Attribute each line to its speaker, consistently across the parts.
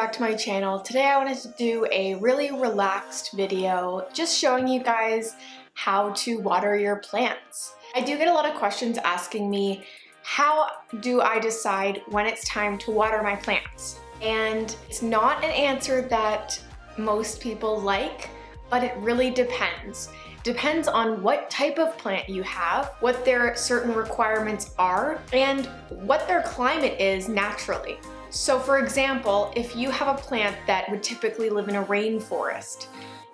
Speaker 1: back to my channel. Today I wanted to do a really relaxed video just showing you guys how to water your plants. I do get a lot of questions asking me, how do I decide when it's time to water my plants? And it's not an answer that most people like, but it really depends. Depends on what type of plant you have, what their certain requirements are, and what their climate is naturally. So for example, if you have a plant that would typically live in a rainforest,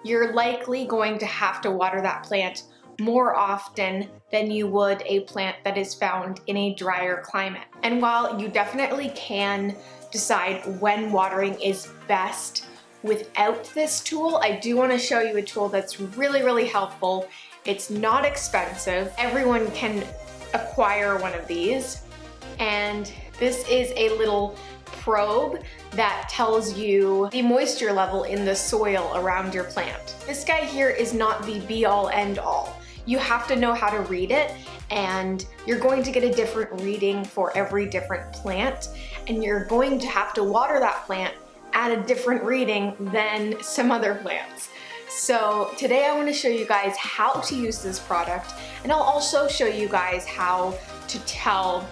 Speaker 1: you're likely going to have to water that plant more often than you would a plant that is found in a drier climate. And while you definitely can decide when watering is best without this tool, I do want to show you a tool that's really helpful. It's not expensive. Everyone can acquire one of these. And this is a little probe that tells you the moisture level in the soil around your plant. This guy here is not the be-all end-all. You have to know how to read it, and you're going to get a different reading for every different plant, and you're going to have to water that plant at a different reading than some other plants. So today I want to show you guys how to use this product, and I'll also show you guys how to tell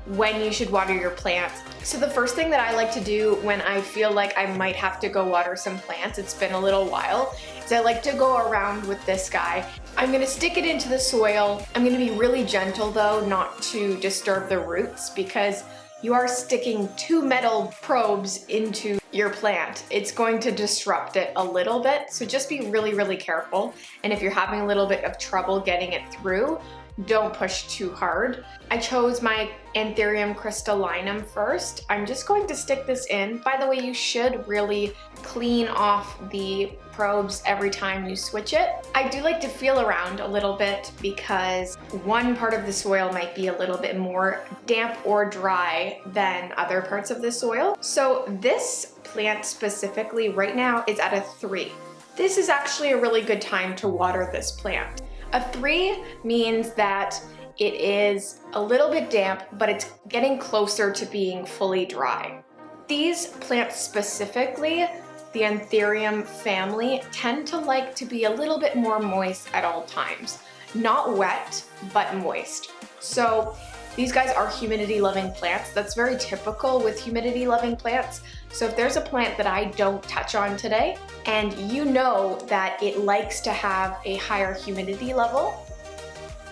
Speaker 1: when you should water your plants. So the first thing that I like to do when I feel like I might have to go water some plants, it's been a little while, is I like to go around with this guy. I'm gonna stick it into the soil. I'm gonna be really gentle though, not to disturb the roots, because you are sticking two metal probes into your plant. It's going to disrupt it a little bit, so just be really careful. And if you're having a little bit of trouble getting it through, don't push too hard. I chose my Anthurium crystallinum first. I'm just going to stick this in. By the way, you should really clean off the probes every time you switch it. I do like to feel around a little bit because one part of the soil might be a little bit more damp or dry than other parts of the soil. So this plant specifically right now is at a 3. This is actually a really good time to water this plant. A 3 means that it is a little bit damp, but it's getting closer to being fully dry. These plants specifically, the Anthurium family, tend to like to be a little bit more moist at all times. Not wet, but moist. So these guys are humidity-loving plants. That's very typical with humidity-loving plants. So if there's a plant that I don't touch on today, and you know that it likes to have a higher humidity level,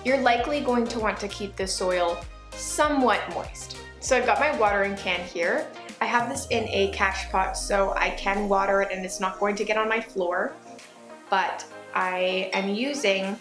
Speaker 1: you're likely going to want to keep the soil somewhat moist. So I've got my watering can here. I have this in a cache pot so I can water it and it's not going to get on my floor, but I am using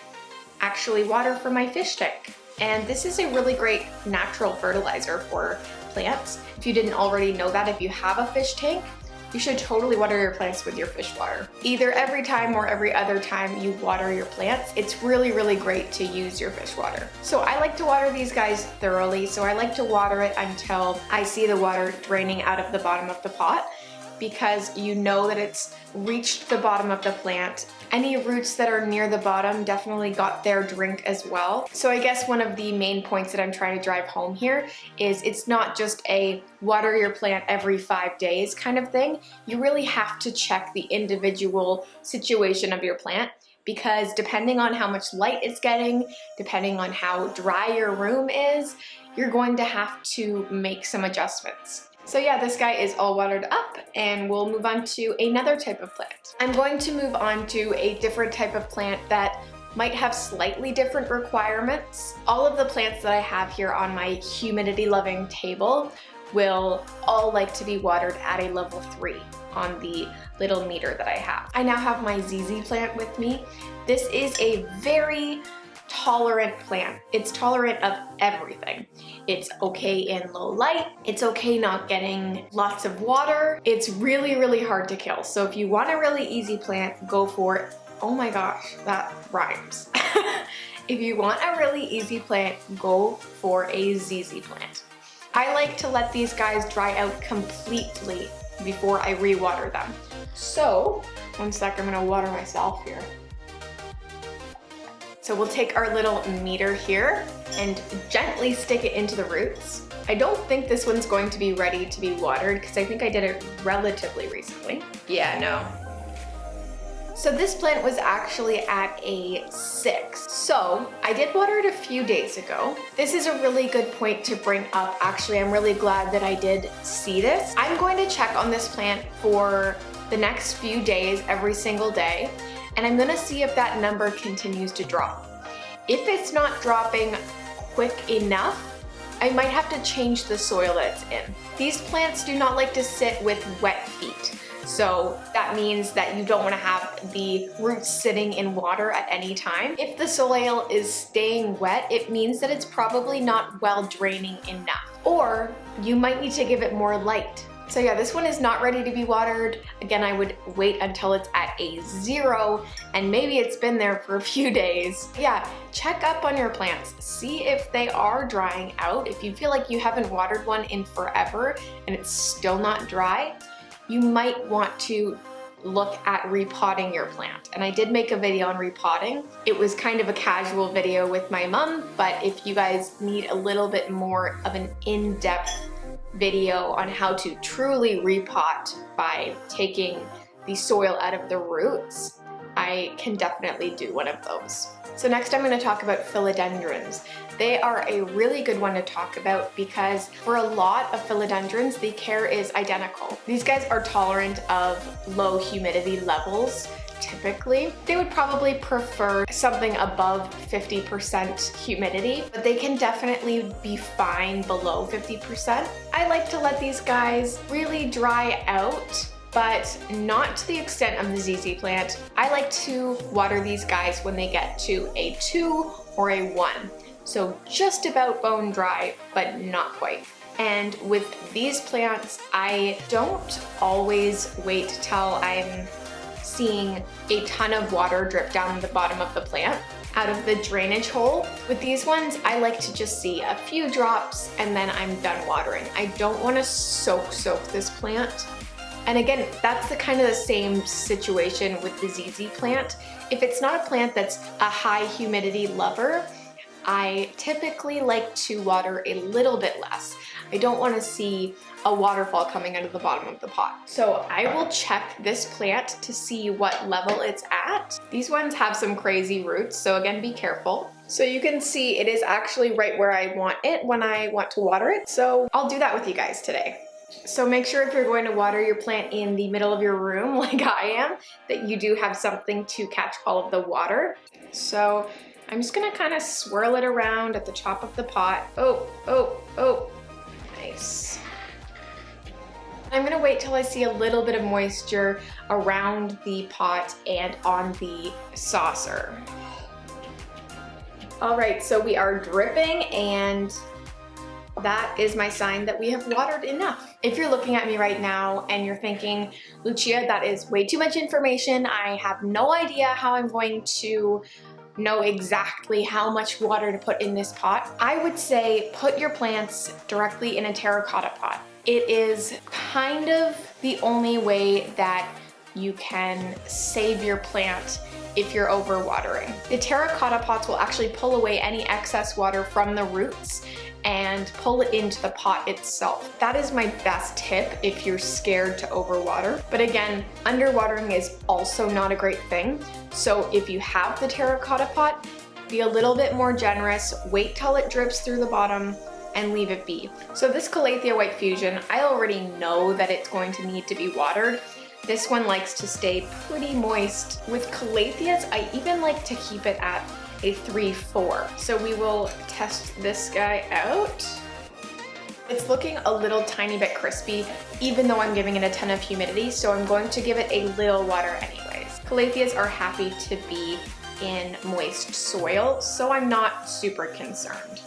Speaker 1: actually water from my fish tank. And this is a really great natural fertilizer for plants. If you didn't already know that, if you have a fish tank, you should totally water your plants with your fish water. Either every time or every other time you water your plants, it's really great to use your fish water. So I like to water these guys thoroughly, so I like to water it until I see the water draining out of the bottom of the pot, because you know that it's reached the bottom of the plant. Any roots that are near the bottom definitely got their drink as well. So I guess one of the main points that I'm trying to drive home here is it's not just a water your plant every 5 days kind of thing. You really have to check the individual situation of your plant, because depending on how much light it's getting, depending on how dry your room is, you're going to have to make some adjustments. So yeah, this guy is all watered up, and we'll move on to another type of plant. I'm going to move on to a different type of plant that might have slightly different requirements. All of the plants that I have here on my humidity loving table will all like to be watered at a level 3 on the little meter that I have. I now have my ZZ plant with me. This is a very tolerant plant. It's tolerant of everything. It's okay in low light. It's okay not getting lots of water. It's really hard to kill. So if you want a really easy plant, go for it. Oh my gosh, that rhymes. If you want a really easy plant, go for a ZZ plant. I like to let these guys dry out completely before I re-water them. So, one sec, I'm gonna water myself here. So we'll take our little meter here and gently stick it into the roots. I don't think this one's going to be ready to be watered because I think I did it relatively recently. Yeah, no. So this plant was actually at a 6. So I did water it a few days ago. This is a really good point to bring up. Actually, I'm really glad that I did see this. I'm going to check on this plant for the next few days, every single day, and I'm gonna see if that number continues to drop. If it's not dropping quick enough, I might have to change the soil that it's in. These plants do not like to sit with wet feet. So that means that you don't want to have the roots sitting in water at any time. If the soil is staying wet, it means that it's probably not well draining enough. Or you might need to give it more light. So yeah, this one is not ready to be watered. Again, I would wait until it's at a 0 and maybe it's been there for a few days. Yeah, check up on your plants. See if they are drying out. If you feel like you haven't watered one in forever and it's still not dry, you might want to look at repotting your plant. And I did make a video on repotting. It was kind of a casual video with my mom, but if you guys need a little bit more of an in-depth video on how to truly repot by taking the soil out of the roots, I can definitely do one of those. So next I'm going to talk about philodendrons. They are a really good one to talk about because for a lot of philodendrons, the care is identical. These guys are tolerant of low humidity levels. Typically, they would probably prefer something above 50% humidity, but they can definitely be fine below 50%. I like to let these guys really dry out, but not to the extent of the ZZ plant. I like to water these guys when they get to a 2 or a 1. So just about bone dry, but not quite. And with these plants, I don't always wait till I'm seeing a ton of water drip down the bottom of the plant out of the drainage hole. With these ones, I like to just see a few drops and then I'm done watering. I don't want to soak this plant. And again, that's the kind of the same situation with the ZZ plant. If it's not a plant that's a high humidity lover, I typically like to water a little bit less. I don't want to see a waterfall coming out of the bottom of the pot. So I will check this plant to see what level it's at. These ones have some crazy roots, so again, be careful. So you can see it is actually right where I want it when I want to water it. So I'll do that with you guys today. So make sure if you're going to water your plant in the middle of your room like I am, that you do have something to catch all of the water. So I'm just gonna kind of swirl it around at the top of the pot. Oh, nice. I'm gonna wait till I see a little bit of moisture around the pot and on the saucer. All right, so we are dripping and that is my sign that we have watered enough. If you're looking at me right now and you're thinking, Lucia, that is way too much information. I have no idea how I'm going to know exactly how much water to put in this pot. I would say put your plants directly in a terracotta pot. It is kind of the only way that you can save your plant if you're overwatering. The terracotta pots will actually pull away any excess water from the roots and pull it into the pot itself. That is my best tip if you're scared to overwater. But again, underwatering is also not a great thing. So if you have the terracotta pot, be a little bit more generous, wait till it drips through the bottom and leave it be. So this Calathea White Fusion, I already know that it's going to need to be watered. This one likes to stay pretty moist. With Calatheas, I even like to keep it at a 3-4. So we will test this guy out. It's looking a little tiny bit crispy, even though I'm giving it a ton of humidity, so I'm going to give it a little water anyways. Calatheas are happy to be in moist soil, so I'm not super concerned.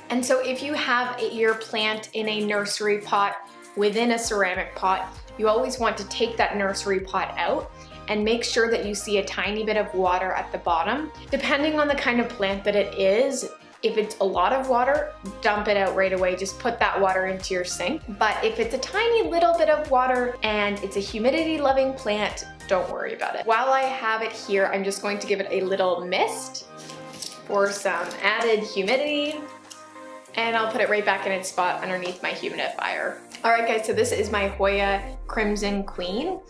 Speaker 1: And so if you have your plant in a nursery pot within a ceramic pot, you always want to take that nursery pot out and make sure that you see a tiny bit of water at the bottom. Depending on the kind of plant that it is, If it's a lot of water, dump it out right away. Just put that water into your sink. But if it's a tiny little bit of water and it's a humidity loving plant, don't worry about it. While I have it here, I'm just going to give it a little mist for some added humidity. And I'll put it right back in its spot underneath my humidifier. All right guys, so this is my Hoya Crimson Queen.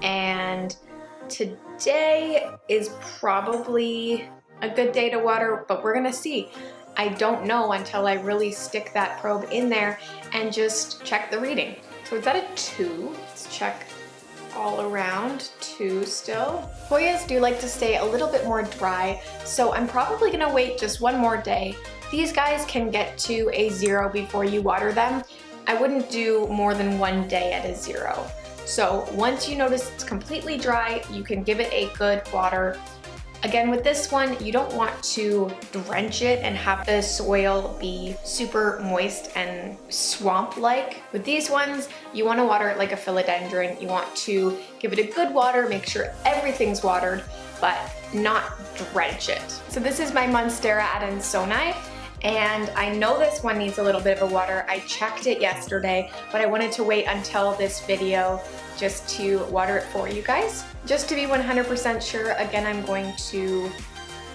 Speaker 1: And today is probably a good day to water, but we're gonna see. I don't know until I really stick that probe in there and just check the reading. So it's at a 2. Let's check all around, 2 still. Hoyas do like to stay a little bit more dry, so I'm probably gonna wait just one more day. These guys can get to a 0 before you water them. I wouldn't do more than one day at a 0. So once you notice it's completely dry, you can give it a good water. Again, with this one, you don't want to drench it and have the soil be super moist and swamp-like. With these ones, you want to water it like a philodendron. You want to give it a good water, make sure everything's watered, but not drench it. So this is my Monstera adansonii, and I know this one needs a little bit of a water. I checked it yesterday, but I wanted to wait until this video just to water it for you guys. Just to be 100% sure, again, I'm going to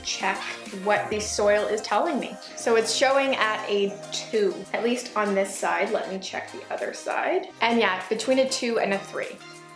Speaker 1: check what the soil is telling me. So it's showing at a 2, at least on this side. Let me check the other side. And yeah, between a 2 and a 3.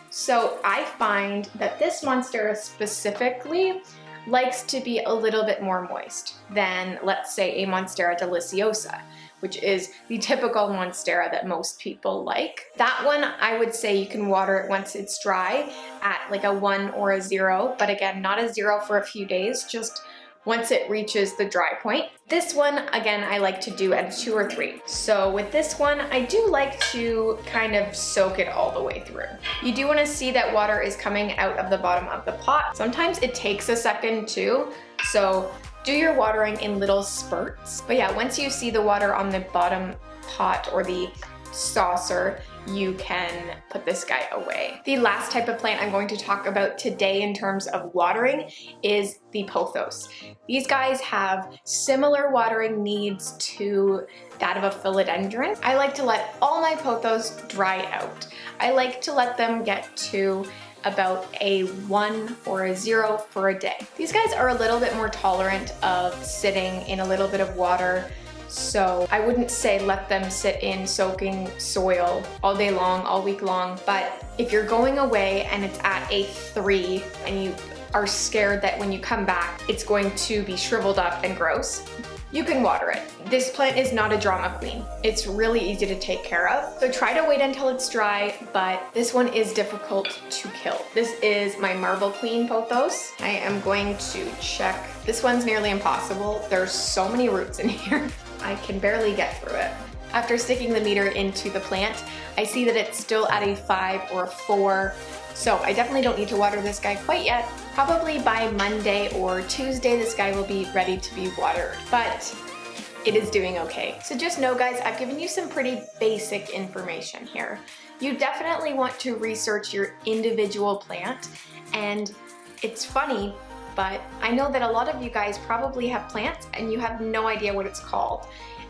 Speaker 1: So I find that this Monstera specifically likes to be a little bit more moist than, let's say, a Monstera deliciosa, which is the typical Monstera that most people like. That one, I would say you can water it once it's dry at like a 1 or a 0, but again, not a 0 for a few days, just once it reaches the dry point. This one, again, I like to do at 2 or 3. So with this one, I do like to kind of soak it all the way through. You do want to see that water is coming out of the bottom of the pot. Sometimes it takes a second too, so do your watering in little spurts. But yeah, once you see the water on the bottom pot or the saucer, you can put this guy away. The last type of plant I'm going to talk about today in terms of watering is the Pothos. These guys have similar watering needs to that of a philodendron. I like to let all my Pothos dry out. I like to let them get to about a 1 or a 0 for a day. These guys are a little bit more tolerant of sitting in a little bit of water, so I wouldn't say let them sit in soaking soil all day long, all week long. But if you're going away and it's at a 3 and you are scared that when you come back it's going to be shriveled up and gross, you can water it. This plant is not a drama queen. It's really easy to take care of. So try to wait until it's dry, but this one is difficult to kill. This is my Marble Queen Pothos. I am going to check. This one's nearly impossible. There's so many roots in here. I can barely get through it. After sticking the meter into the plant, I see that it's still at a 5 or a 4. So I definitely don't need to water this guy quite yet. Probably by Monday or Tuesday, this guy will be ready to be watered, but it is doing okay. So just know guys, I've given you some pretty basic information here. You definitely want to research your individual plant, and it's funny, but I know that a lot of you guys probably have plants and you have no idea what it's called.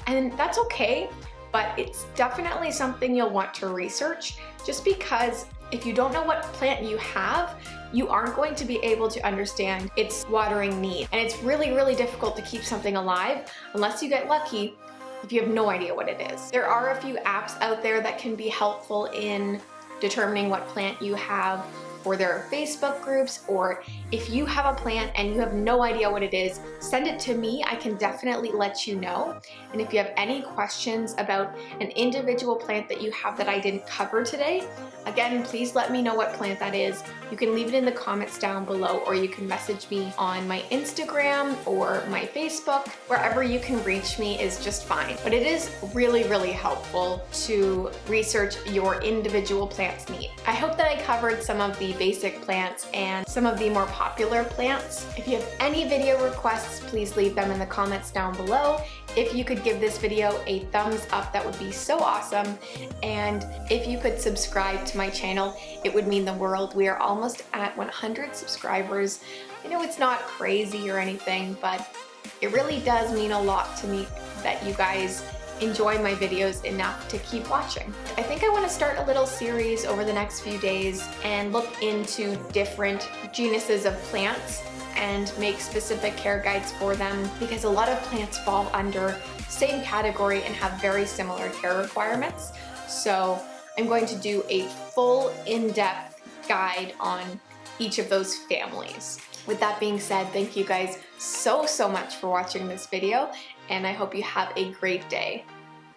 Speaker 1: And that's okay, but it's definitely something you'll want to research, just because if you don't know what plant you have, you aren't going to be able to understand its watering need. And it's really, really difficult to keep something alive unless you get lucky if you have no idea what it is. There are a few apps out there that can be helpful in determining what plant you have, or there are Facebook groups, or if you have a plant and you have no idea what it is, send it to me. I can definitely let you know. And if you have any questions about an individual plant that you have that I didn't cover today, again, please let me know what plant that is. You can leave it in the comments down below, or you can message me on my Instagram or my Facebook. Wherever you can reach me is just fine. But it is really, really helpful to research your individual plant's need. I hope that I covered some of the basic plants and some of the more popular plants. If you have any video requests, please leave them in the comments down below. If you could give this video a thumbs up, that would be so awesome. And if you could subscribe to my channel, it would mean the world. We are almost at 100 subscribers. I know it's not crazy or anything, but It really does mean a lot to me that you guys enjoy my videos enough to keep watching. I think I want to start a little series over the next few days and look into different genuses of plants and make specific care guides for them, because a lot of plants fall under same category and have very similar care requirements. So I'm going to do a full in-depth guide on each of those families. With that being said, thank you guys so much for watching this video, and I hope you have a great day.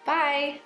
Speaker 1: Bye!